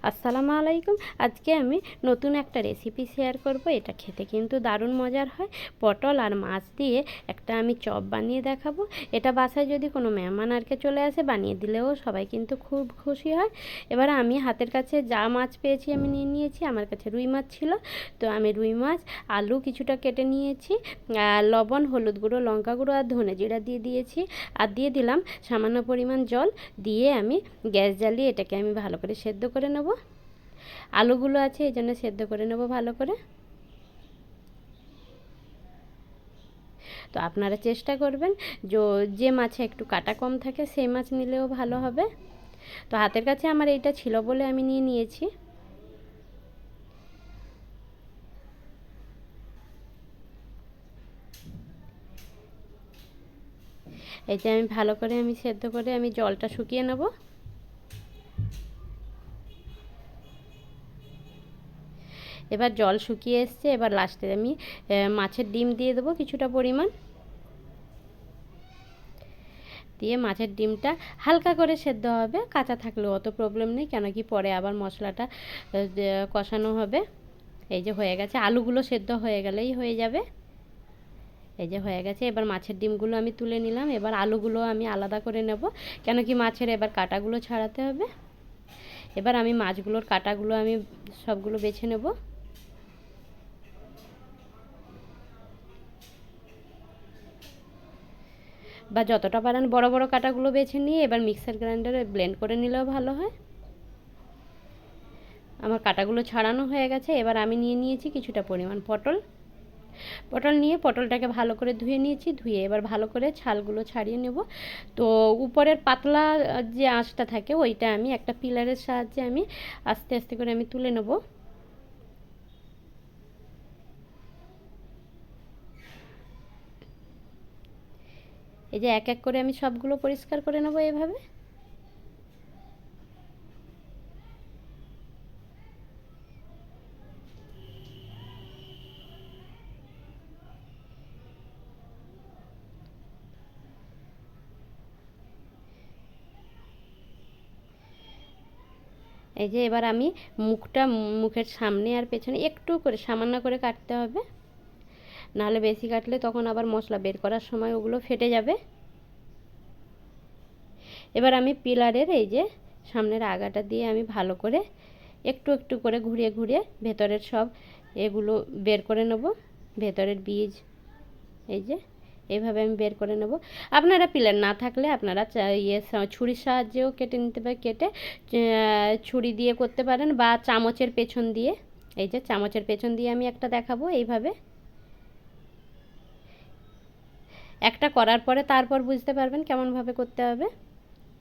আসসালামু আলাইকুম। আজকে আমি নতুন একটা রেসিপি শেয়ার করব। এটা খেতে কিন্তু দারুণ মজার হয়। পটল আর মাছ দিয়ে একটা আমি চপ বানিয়ে দেখাবো। এটা বাসায় যদি কোনো মেহমান আরকে চলে আসে বানিয়ে দিলেও সবাই কিন্তু খুব খুশি হয়। এবার আমি হাতের কাছে যা মাছ পেয়েছি আমি নিয়ে নিয়েছি। আমার কাছে রুই মাছ ছিল, তো আমি রুই মাছ, আলু কিছুটা কেটে নিয়েছি, লবণ, হলুদ গুঁড়ো, লঙ্কা গুঁড়ো আর ধনে জিরা দিয়ে দিয়েছি। আর দিয়ে দিলাম সামান্য পরিমাণ জল। দিয়ে আমি গ্যাস জ্বালিয়ে এটাকে আমি ভালো করে সেদ্ধ করে নেব। আলুগুলো আছে এই জন্য সেদ্ধ করে নেব ভালো করে। তো আপনারা চেষ্টা করবেন যে মাছে একটু কাটা কম থাকে সেই মাছ নিলেও ভালো হবে। তো হাতের কাছে আমার এইটা ছিল বলে আমি নিয়ে নিয়েছি। এই যে আমি ভালো করে আমি সেদ্ধ করে আমি জলটা শুকিয়ে নেব। এবার জল শুকিয়ে এসছে। এবার লাস্টে আমি মাছের ডিম দিয়ে দেবো কিছুটা পরিমাণ। দিয়ে মাছের ডিমটা হালকা করে সেদ্ধ হবে, কাঁচা থাকলেও অত প্রবলেম নেই, কেন কি পরে আবার মশলাটা কষানো হবে। এই যে হয়ে গেছে, আলুগুলো সেদ্ধ হয়ে গেলেই হয়ে যাবে। এই যে হয়ে গেছে। এবার মাছের ডিমগুলো আমি তুলে নিলাম। এবার আলুগুলো আমি আলাদা করে নেব, কেন কি মাছের এবার কাঁটাগুলো ছাড়াতে হবে। এবার আমি মাছগুলোর কাঁটাগুলো আমি সবগুলো বেছে নেব। বা যতটা পারেন বড় বড় কাঁটাগুলো বেছে নিয়ে এবার মিক্সার গ্রাইন্ডারে ব্লেন্ড করে নিলেও ভালো হয়। আমার কাঁটাগুলো ছাড়ানো হয়ে গেছে। এবার আমি নিয়ে নিয়েছি কিছুটা পরিমাণ পটল নিয়ে পটলটাকে ভালো করে ধুয়ে নিয়েছি। ধুয়ে এবার ভালো করে ছালগুলো ছাড়িয়ে নেব। তো উপরের পাতলা যে আঁশটা থাকে ওইটা আমি একটা পিলারের সাহায্যে আমি আস্তে আস্তে করে আমি তুলে নেব। এই যে এক এক করে আমি সবগুলো পরিষ্কার করে নেব এভাবে। এই যে এবার আমি মুখের সামনে আর পেছনে একটু করে সামান্য করে কাটতে হবে, নাহলে বেশি কাটলে তখন আবার মশলা বের করার সময় ওগুলো ফেটে যাবে। এবার আমি পিলারের এই যে সামনের আগাটা দিয়ে আমি ভালো করে একটু একটু করে ঘুরিয়ে ঘুরিয়ে ভেতরের সব এগুলো বের করে নেব, ভেতরের বীজ। এই যে এইভাবে আমি বের করে নেব। আপনারা পিলার না থাকলে আপনারা ছুরির সাহায্যেও কেটে নিতে পারেন, কেটে ছুরি দিয়ে করতে পারেন, বা চামচের পেছন দিয়ে। এই যে চামচের পেছন দিয়ে আমি একটা দেখাবো। এইভাবে একটা করার পরে তারপর বুঝতে পারবেন কেমনভাবে করতে হবে।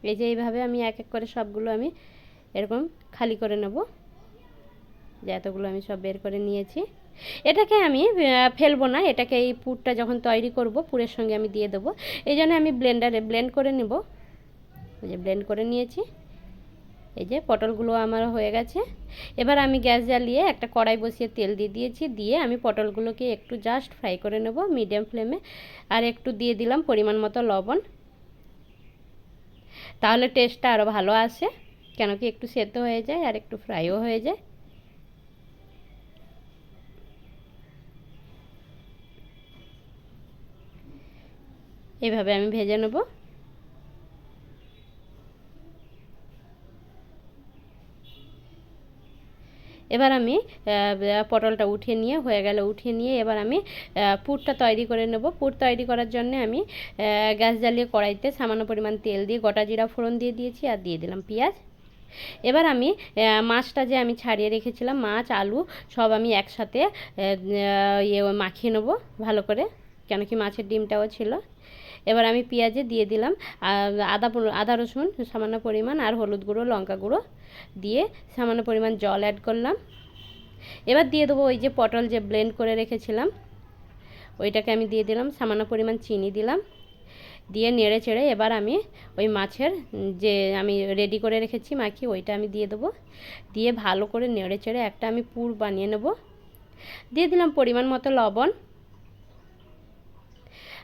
এই যে এইভাবে আমি এক এক করে সবগুলো আমি এরকম খালি করে নেব। যে এতগুলো আমি সব বের করে নিয়েছি। এটাকে আমি ফেলবো না, এটাকে এই পুরটা যখন তৈরি করব পুরের সঙ্গে আমি দিয়ে দেবো। এই জন্য আমি ব্লেন্ডারে ব্লেন্ড করে নেব। এই যে ব্লেন্ড করে নিয়েছি। এই যে পটলগুলো আমার হয়ে গেছে। এবার আমি গ্যাস জ্বালিয়ে একটা কড়াই বসিয়ে তেল দিয়ে দিয়েছি। দিয়ে আমি পটলগুলোকে একটু জাস্ট ফ্রাই করে নেব মিডিয়াম ফ্লেমে। আর একটু দিয়ে দিলাম পরিমাণ মতো লবণ, তাহলে টেস্টটা আরও ভালো আসে, কেন কি একটু সেদ্ধ হয়ে যায় আর একটু ফ্রাইও হয়ে যায়। এইভাবে আমি ভেজে নেব। এবার আমি পটলটা উঠিয়ে নিয়ে হয়ে গেলে উঠিয়ে নিয়ে এবার আমি পুরটা তৈরি করে নেব। পুর তৈরি করার জন্য আমি গ্যাস জ্বালিয়ে কড়াইতে সামান্য পরিমাণ তেল দিয়ে গোটা জিরা ফোড়ন দিয়ে দিয়েছি আর দিয়ে দিলাম পেঁয়াজ। এবার আমি মাছটা যে আমি ছাড়িয়ে রেখেছিলাম, মাছ আলু সব আমি একসাথে মাখিয়ে নেব ভালো করে, কেন কি মাছের ডিমটাও ছিল। এবার আমি পেঁয়াজে দিয়ে দিলাম আদা রসুন সামান্য পরিমাণ, আর হলুদ গুঁড়ো লঙ্কা গুঁড়ো দিয়ে সামান্য পরিমাণ জল অ্যাড করলাম। এবার দিয়ে দেবো ওই যে পটল যে ব্লেন্ড করে রেখেছিলাম ওইটাকে আমি দিয়ে দিলাম, সামান্য পরিমাণ চিনি দিলাম। দিয়ে নেড়ে চেড়ে এবার আমি ওই মাছের যে আমি রেডি করে রেখেছি মাখি ওইটা আমি দিয়ে দেবো। দিয়ে ভালো করে নেড়ে চেড়ে একটা আমি পুর বানিয়ে নেব। দিয়ে দিলাম পরিমাণ মতো লবণ,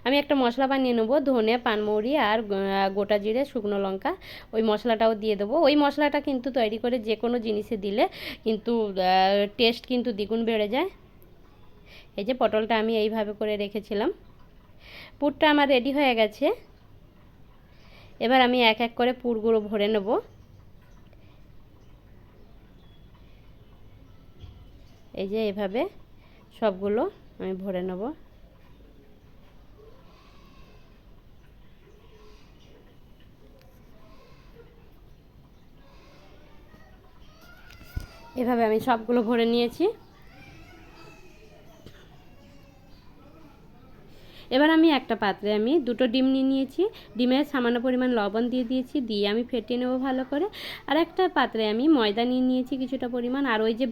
আমি একটা মশলা বানিয়ে নেবো, ধনে, পানমৌরি আর গোটা জিরে, শুকনো লঙ্কা, ওই মশলাটাও দিয়ে দেবো। ওই মশলাটা কিন্তু তৈরি করে যে কোনো জিনিসে দিলে কিন্তু টেস্ট কিন্তু দ্বিগুণ বেড়ে যায়। এই যে পটলটা আমি এইভাবে করে রেখেছিলাম। পুরটা আমার রেডি হয়ে গেছে। এবার আমি এক এক করে পুরগুলো ভরে নেব। এই যে এভাবে সবগুলো আমি ভরে নেব। এভাবে আমি সবগুলো ভরে নিয়েছি। এবার আমি একটা পাত্রে আমি দুটো ডিম নিয়ে নিয়েছি। ডিমের সামান্য পরিমাণ লবণ দিয়ে দিয়েছি, দিয়ে আমি ফেটিয়ে নেবো ভালো করে। আর একটা পাত্রে আমি ময়দা নিয়ে নিয়েছি কিছুটা পরিমাণ, আর ওই যে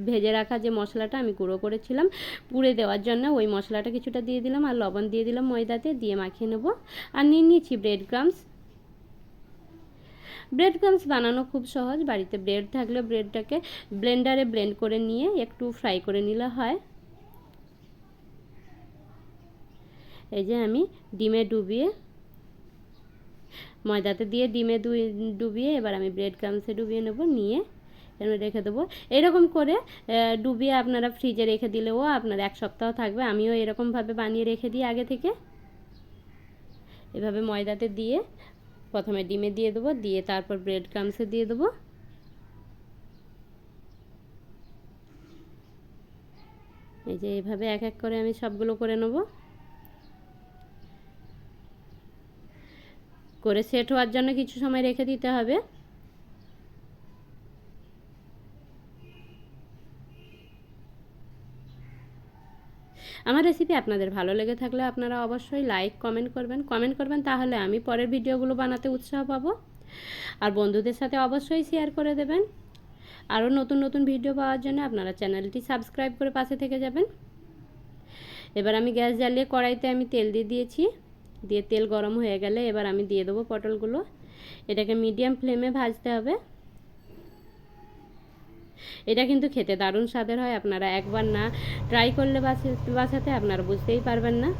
ভেজে রাখা যে মশলাটা আমি গুঁড়ো করেছিলাম পুড়ে দেওয়ার জন্য, ওই মশলাটা কিছুটা দিয়ে দিলাম, আর লবণ দিয়ে দিলাম ময়দাতে, দিয়ে মাখিয়ে নেবো। আর নিয়ে নিয়েছি ব্রেড ক্রাম্বস। ব্রেড ক্রাম্বস বানানো খুব সহজ। বাড়িতে ব্রেড থাকলে ব্রেডটাকে ব্লেন্ডারে ব্লেন্ড করে নিয়ে একটু ফ্রাই করে নিলে হয়। এই যে আমি ডিমে ডুবিয়ে, ময়দাতে দিয়ে ডিমে ডুবিয়ে এবার আমি ব্রেড ক্রাম্বসে ডুবিয়ে নেব, নিয়ে এর মধ্যে রেখে দেবো। এরকম করে ডুবিয়ে আপনারা ফ্রিজে রেখে দিলেও আপনার 1 সপ্তাহ থাকবে। আমিও এরকমভাবে বানিয়ে রেখে দিই আগে থেকে। এভাবে ময়দাতে দিয়ে প্রথমে ডিমে দিয়ে দেবো, দিয়ে তারপর ব্রেড ক্রাম্বসে দিয়ে দেবো। এই যে এভাবে এক এক করে আমি সবগুলো করে নেব। করে সেট হওয়ার জন্য কিছু সময় রেখে দিতে হবে। আমার রেসিপি আপনাদের ভালো লেগে থাকলে আপনারা অবশ্যই লাইক কমেন্ট করবেন, তাহলে আমি পরের ভিডিওগুলো বানাতে উৎসাহ পাবো। আর বন্ধুদের সাথে অবশ্যই শেয়ার করে দেবেন। আরও নতুন নতুন ভিডিও পাওয়ার জন্য আপনারা চ্যানেলটি সাবস্ক্রাইব করে পাশে থেকে যাবেন। এবার আমি গ্যাস জ্বালিয়ে কড়াইতে আমি তেল দিয়ে দিয়েছি, দিয়ে তেল গরম হয়ে গেলে এবার আমি দিয়ে দেবো পটলগুলো। এটাকে মিডিয়াম ফ্লেমে ভাজতে হবে। এটা কিন্তু খেতে দারুণ স্বাদের হয়। আপনারা একবার না ট্রাই করলে বাসাতে আপনারা বুঝতেই পারবেন না।